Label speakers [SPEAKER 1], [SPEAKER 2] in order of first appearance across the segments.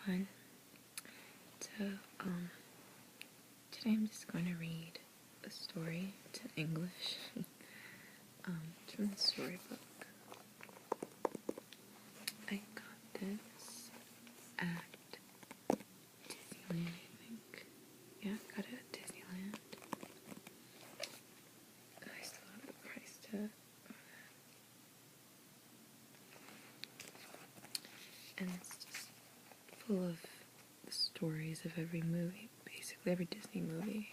[SPEAKER 1] everyone. So, today I'm just going to read a story. It's in English. It's from the storybook. I got this at Disneyland, I think. Yeah, I got it at Disneyland. I still have the price tag. And it's just full of the stories of every movie, basically every Disney movie.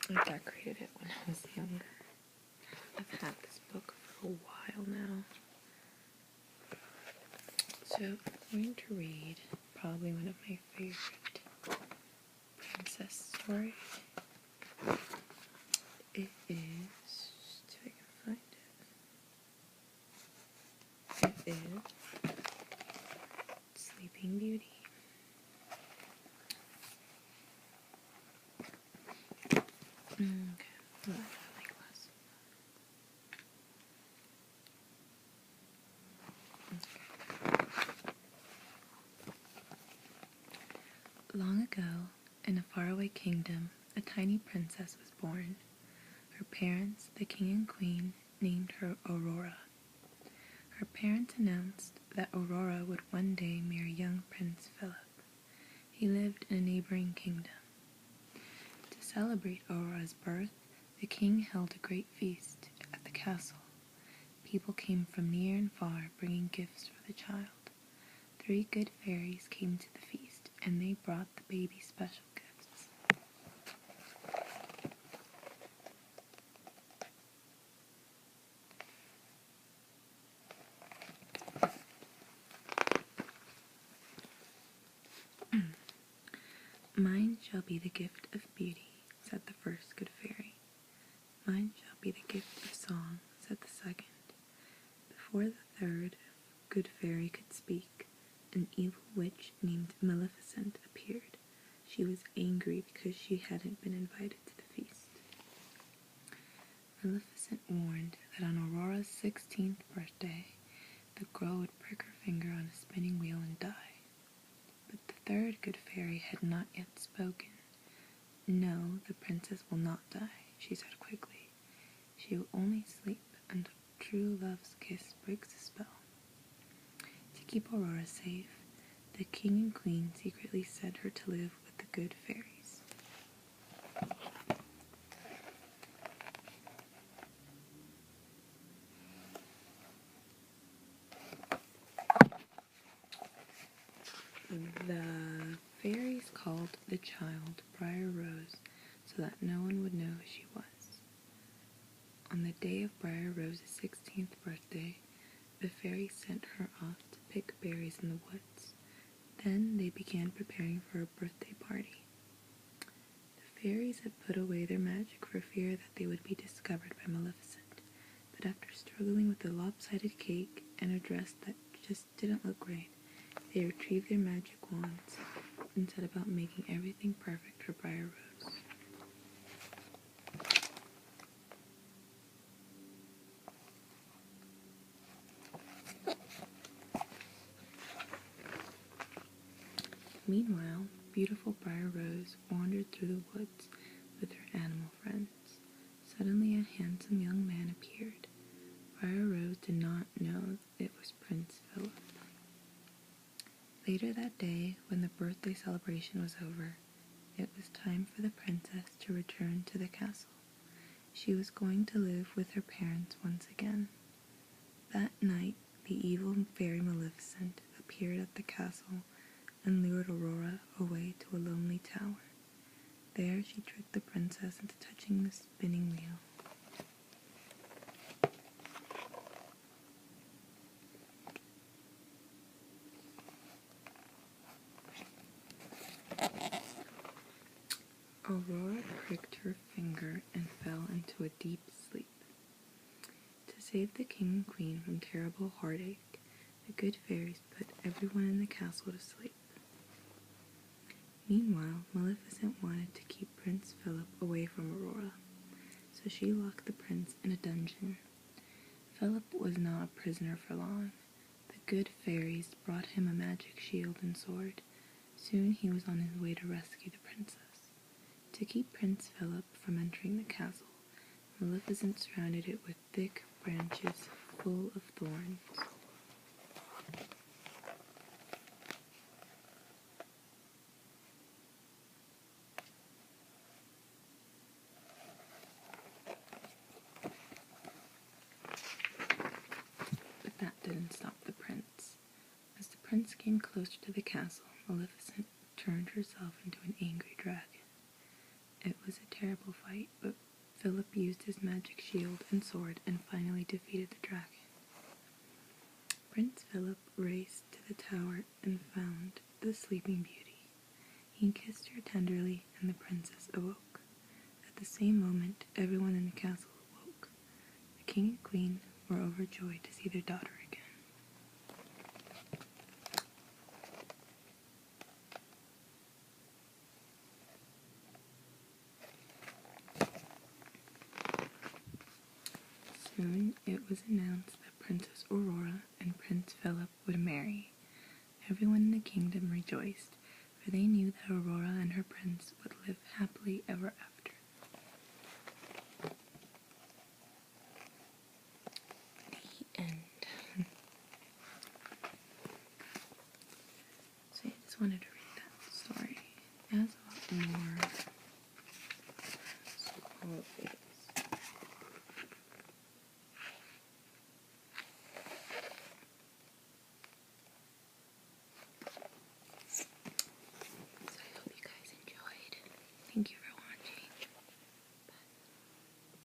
[SPEAKER 1] I decorated it when I was younger. I've had this book for a while now. So I'm going to read probably one of my favorite princess stories. It is, if I can find it. It is Sleeping Beauty. Okay, well, I like last. Long ago, in a faraway kingdom, a tiny princess was born. Her parents, the king and queen, named her Aurora. Her parents announced that Aurora would one day marry young Prince Philip. He lived in a neighboring kingdom. To celebrate Aurora's birth, the king held a great feast at the castle. People came from near and far, bringing gifts for the child. 3 good fairies came to the feast, and they brought the baby special gifts. Mine shall be the gift of beauty, said the first good fairy. Mine shall be the gift of song, said the second. Before the third good fairy could speak, an evil witch named Maleficent appeared. She was angry because she hadn't been invited to the feast. Maleficent warned that on Aurora's 16th birthday, the girl would prick her finger on a spinning wheel and die. But the third good fairy had not yet spoken. No, the princess will not die, she said quickly. She will only sleep until true love's kiss breaks the spell. To keep Aurora safe, the king and queen secretly sent her to live with the good fairies. The fairies called the child Briar Rose so that no one would know who she was. On the day of Briar Rose's 16th birthday, the fairies sent her off to pick berries in the woods. Then they began preparing for a birthday party. The fairies had put away their magic for fear that they would be discovered by Maleficent, but after struggling with a lopsided cake and a dress that just didn't look right, they retrieved their magic wands and set about making everything perfect for Briar Rose. Meanwhile, beautiful Briar Rose wandered through the woods with her animal friends. Suddenly a handsome young man appeared. Briar Rose did not know it was Prince Philip. Later that day, when the birthday celebration was over, it was time for the princess to return to the castle. She was going to live with her parents once again. That night, the evil fairy Maleficent appeared at the castle and lured Aurora away to a lonely tower. There she tricked the princess into touching the spinning wheel. Aurora pricked her finger and fell into a deep sleep. To save the king and queen from terrible heartache, the good fairies put everyone in the castle to sleep. Meanwhile, Maleficent wanted to keep Prince Philip away from Aurora, so she locked the prince in a dungeon. Philip was not a prisoner for long. The good fairies brought him a magic shield and sword. Soon he was on his way to rescue the princess. To keep Prince Philip from entering the castle, Maleficent surrounded it with thick branches full of thorns. But that didn't stop the prince. As the prince came closer to the castle, Maleficent turned herself into an angry dragon. It was a terrible fight, but Philip used his magic shield and sword and finally defeated the dragon. Prince Philip raced to the tower and found the Sleeping Beauty. He kissed her tenderly, and the princess awoke. At the same moment, everyone in the castle awoke. The king and queen were overjoyed to see their daughter again. Soon it was announced that Princess Aurora and Prince Philip would marry. Everyone in the kingdom rejoiced, for they knew that Aurora and her prince would live happily ever after. The end. So I just wanted to